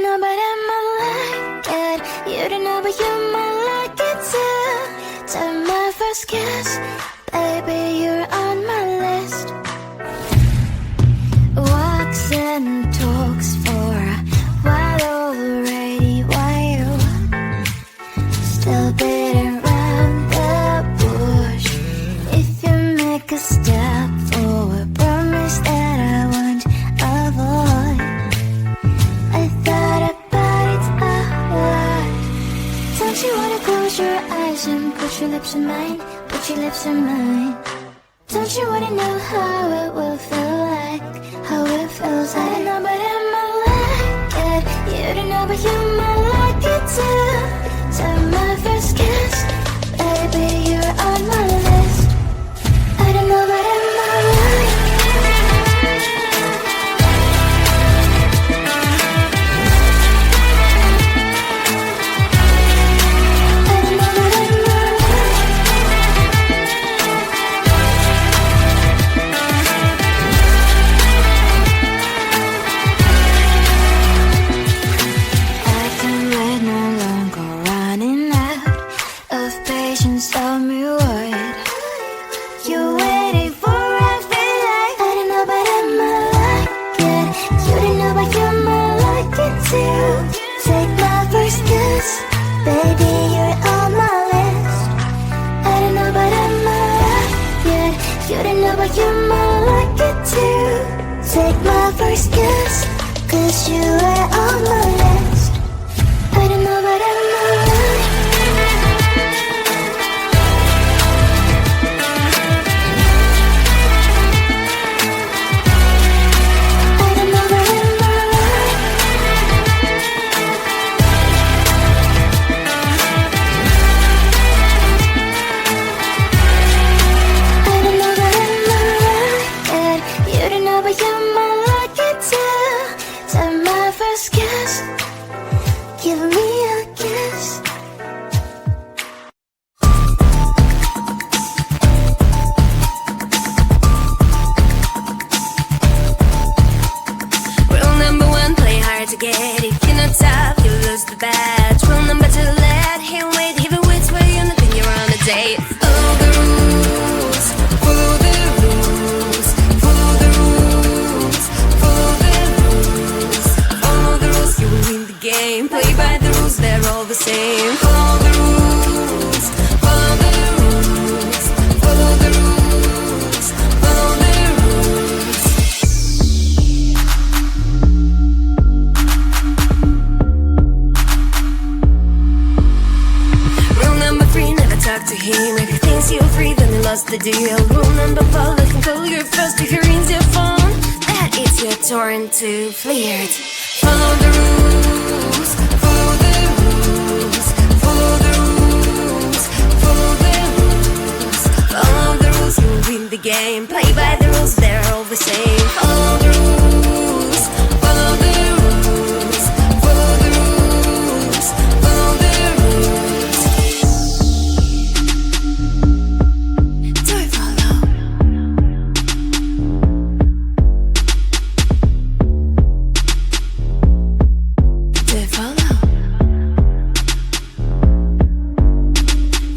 know, but I might like it. You don't know, but you might like it too. To my first kiss, baby, you're on my list. Walks and talks for a while already. Why you still beating around the bush? If you make a step forward, promise that I won't avoid. I thought about it a lot. Don't you wanna close your eyes and put your lips in mine? Put your lips in mine. Don't you wanna know how it will feel like? How it feels like? I don't know, but I might like it. You don't know, but you might like it too. To my first kiss, baby, you're on my list. I don't know, but I might like it. Tell me what you're waiting for. I feel like I don't know, but I might like it. You don't know, but you might like it too. Take my first kiss, baby, you're on my list. I don't know, but I might like it. You don't know, but you might like it too. Take my first kiss, 'cause you are on my list. I don't know, but I might like it. Give me a kiss. Rule number one, play hard to get. If you're not tough, you lose the badge. Rule number two, let him wait. If he waits for you, then you're on a date. Follow the rules, follow the rules, follow the rules, follow the rules, follow the rules. You will win the game. Play by the rules, they're all the same. Follow the rules, follow the rules, follow the rules, follow the rules. Rule number three, never talk to him. If he thinks you're free, then he lost the deal. Rule number four, let him call you first. If he rings your phone, that is your turn to flirt. Follow the rules, follow the rules, follow the rules, follow the rules, follow the rules. You win the game. Play by the rules, they're all the same. Follow the rules, follow the rules, follow the rules, follow the rules. Do it follow? Do it follow?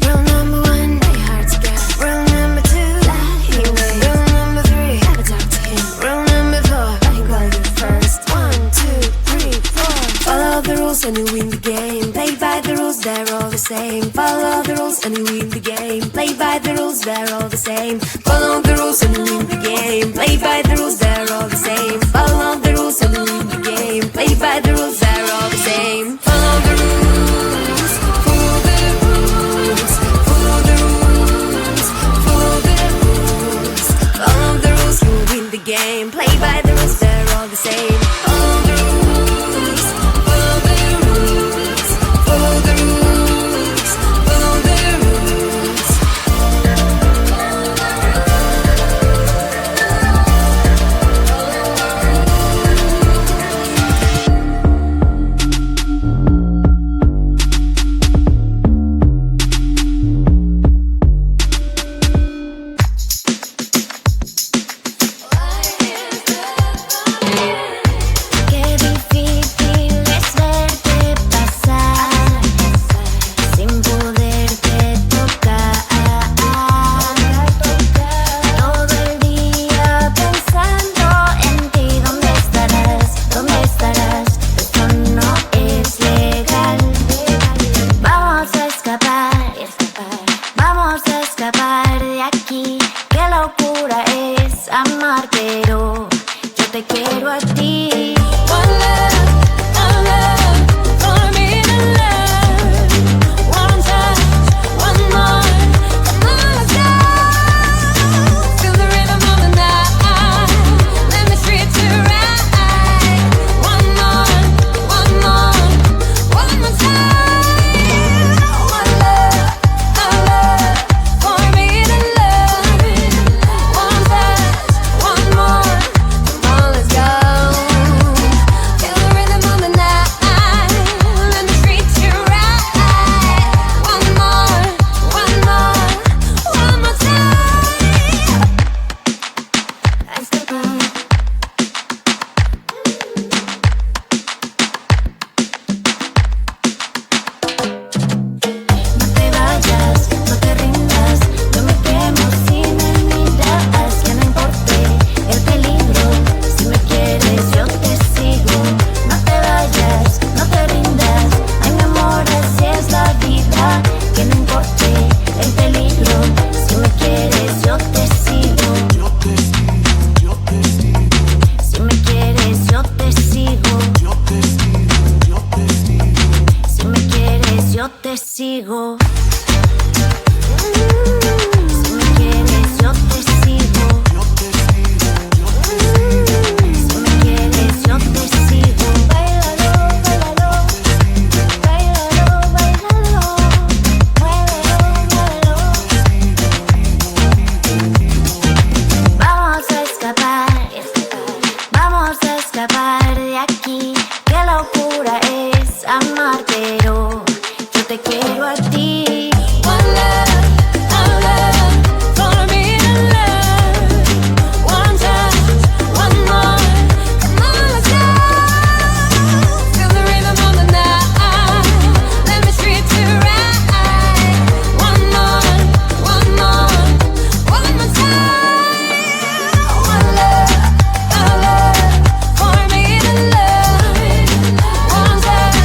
Rule number one, play hard to get. Rule number two, let him wait. Rule number three, never talk to him. Rule number four, let him call you first. 1, 2, 3, 4. Follow the rules and you win the game. Play by the rules, they're all the same. Follow the rules and you win the game. Play by the rules, they're all the same. Follow the rules and you win the game. Play by the rules, they're all the same. Follow the rules and you win the game. Play by the rules, they're all the same. Follow the rules, follow the rules, follow the rules, follow the rules, follow the rules. You win the game. Play by the rules, they're all the same. Follow the rules, follow the rules, follow the rules, follow the rules. te sigo. Si me quieres, yo te sigo. Si me quieres, yo te sigo. Báilalo, báilalo, báilalo, báilalo, muévelo, muévelo. Vamos a escapar, vamos a escapar de aquí. Qué locura es amar, pero yo te quiero a ti. One love, follow me to love. One touch, one more. Come on, let's go. Feel the rhythm of the night. Let me treat you right. One more, one more, one more time. One love, follow me to love. One touch,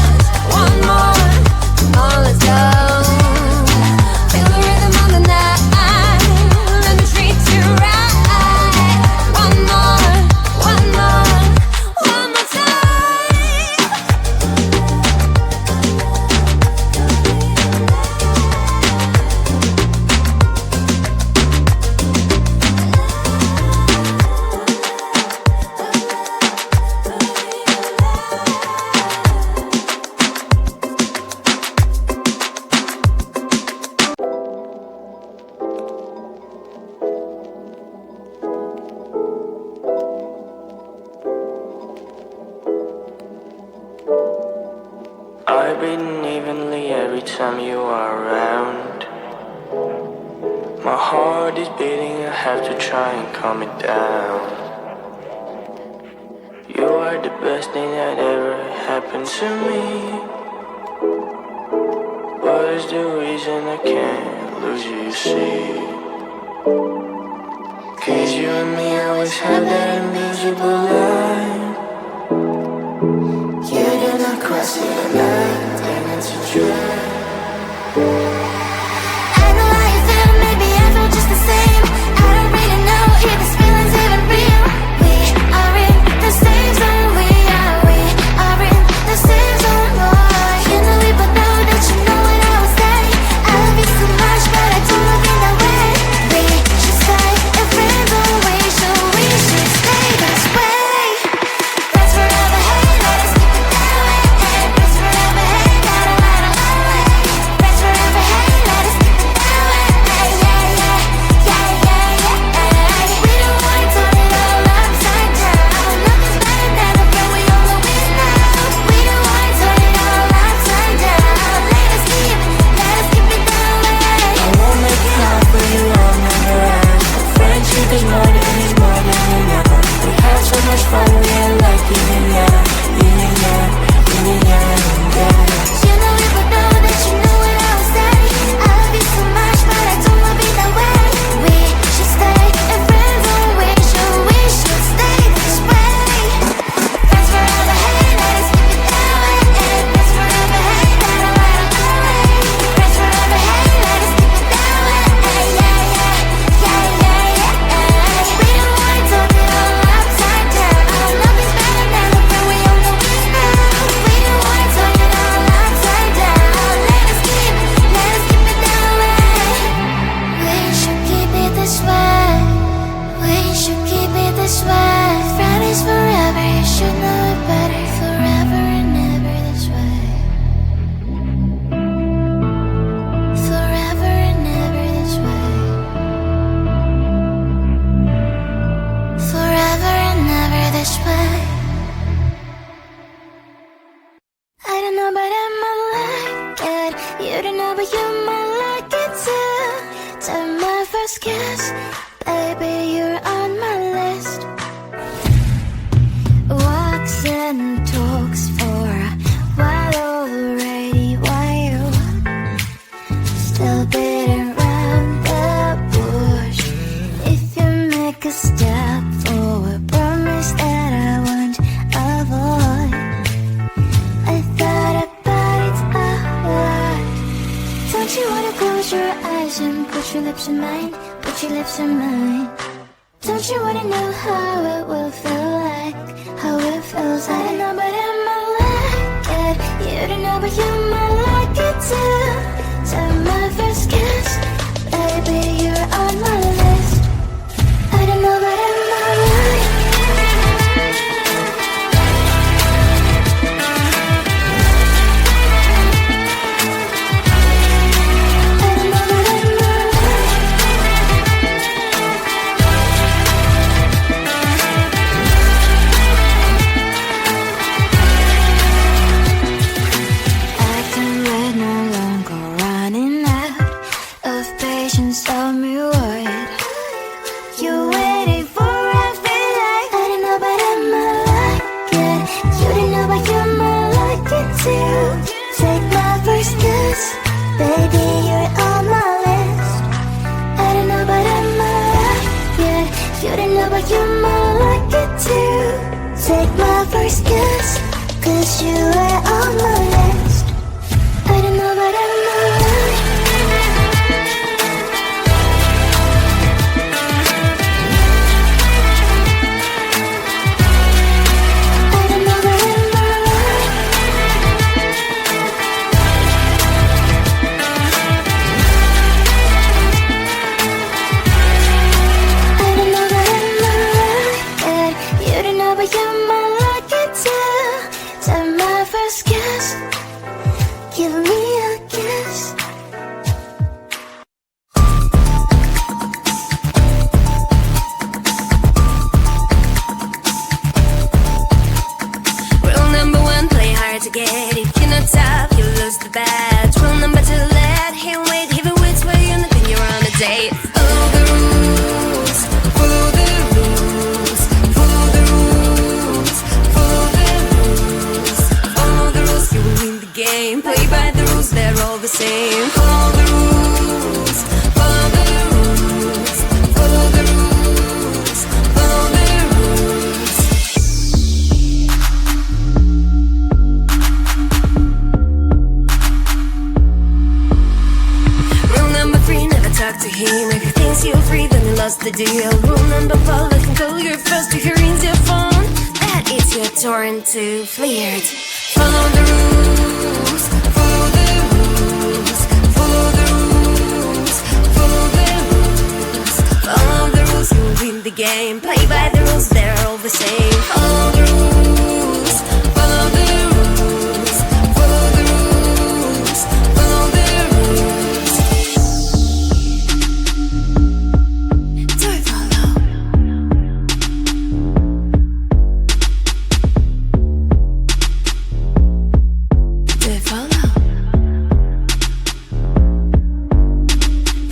one more. Come on, let's go. Feel the rhythm of the night. Let me treat you right. One more, one more, one more time. I breathe evenly every time you are around. My heart is beating, I have to try and calm it down. You are the best thing that ever happened to me. What is the reason I can't lose you, you see? 'Cause you and me always have that invisible line. You do not cross the line, and it's a drag. I know how you feel, maybe I feel just the same. I don't really know if this feeling's even real. We are in the same zone, we are in the same zone, boy. You know we both know that you know what I would say. I love you so much, but I don't love you that way. We should stay in friends, or we should stay this way. Friends forever, hey, let us keep it that way. Friends forever, hey, gotta ride along way. Friends forever, hey, let us keep it that way. Yeah, yeah, yeah, yeah, yeah. We don't wanna turn it all upside down. Nothing's better than a friend we always know. We don't wanna turn it all upside down. Let us keep it that way. I won't make it hard for you, I'll never ask. Friendship is more than enough. We had so much fun, we ain't like yin and yang, yin and yang, yin and yang, yeah. You know we both know that you know what I would say. I love you so much, but I don't love you that way. We should stay in friends, or we should stay this way. Friends forever, hey, let us keep it that way. Friends forever, hey, gotta ride along way. Friends forever, hey, let us keep it that way. Yeah, yeah, yeah, yeah, yeah. We don't wanna turn it all upside down. Nothing's better than the friend we always know. We don't wanna turn it all upside down. Let us keep it that way. We should keep it this way. We should keep it this way. Fridays forever, you should know it better. Forever and ever this way. Forever and ever this way. Forever and ever this way. I don't know, but I might like it. You don't know, but you might like it too. Time my first kiss, baby, you're on my list. Walks and talks for a while already. Why you still beating around the bush? If you make a step forward, promise that I won't avoid. I thought about it a lot. Don't you wanna close your eyes and put your lips in mine? Put your lips in mine. Don't you wanna know how it will feel like? How it feels like? I don't know, but I might like it. You don't know, but you might like it too. wish you were on my list. I don't know, but I'm alright. I don't know, but I'm alright. I don't know, but I'm alright. You don't know, but you're my lucky too. So my first kiss, give me a kiss. Rule number one, play hard to get. If you're not tough, you lose the bet. Rule number two, let him wait. Even which way you think you're on a date. Follow the rules, follow the rules, follow the rules, follow the rules, follow the rules. You will win the game. Play by the rules, they're all the same. Follow the rules, follow the rules, follow the rules, follow the rules. Rule number three, never talk to him. If he thinks you're free, then you lost the deal. Rule number four, let him call you first if he rings your phone. That is your turn to flirt. Follow the rules, follow the rules, follow the rules, follow the rules, follow the rules. You will win the game. Play by the rules, they're all the same. Follow the rules, follow the rules, follow the rules, follow the rules. Do it, follow. Do it, follow.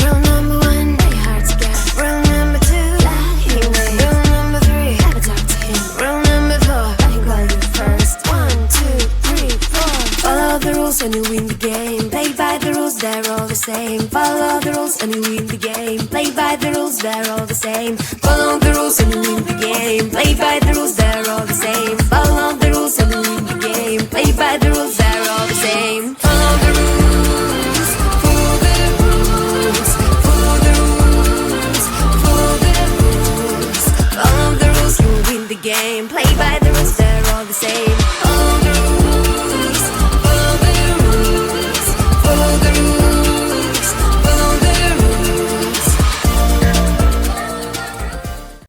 Rule number one, play hard to get. Rule number two, let him wait. Rule number three, never talk to him. Rule number four, let him call you first. 1, 2, 3, 4. Follow the rules and you win the game. Play by the rules, they're all the same. Follow the rules and you win the game. Play by the rules, they're all the same. Follow the rules and you win the game. Play by the rules,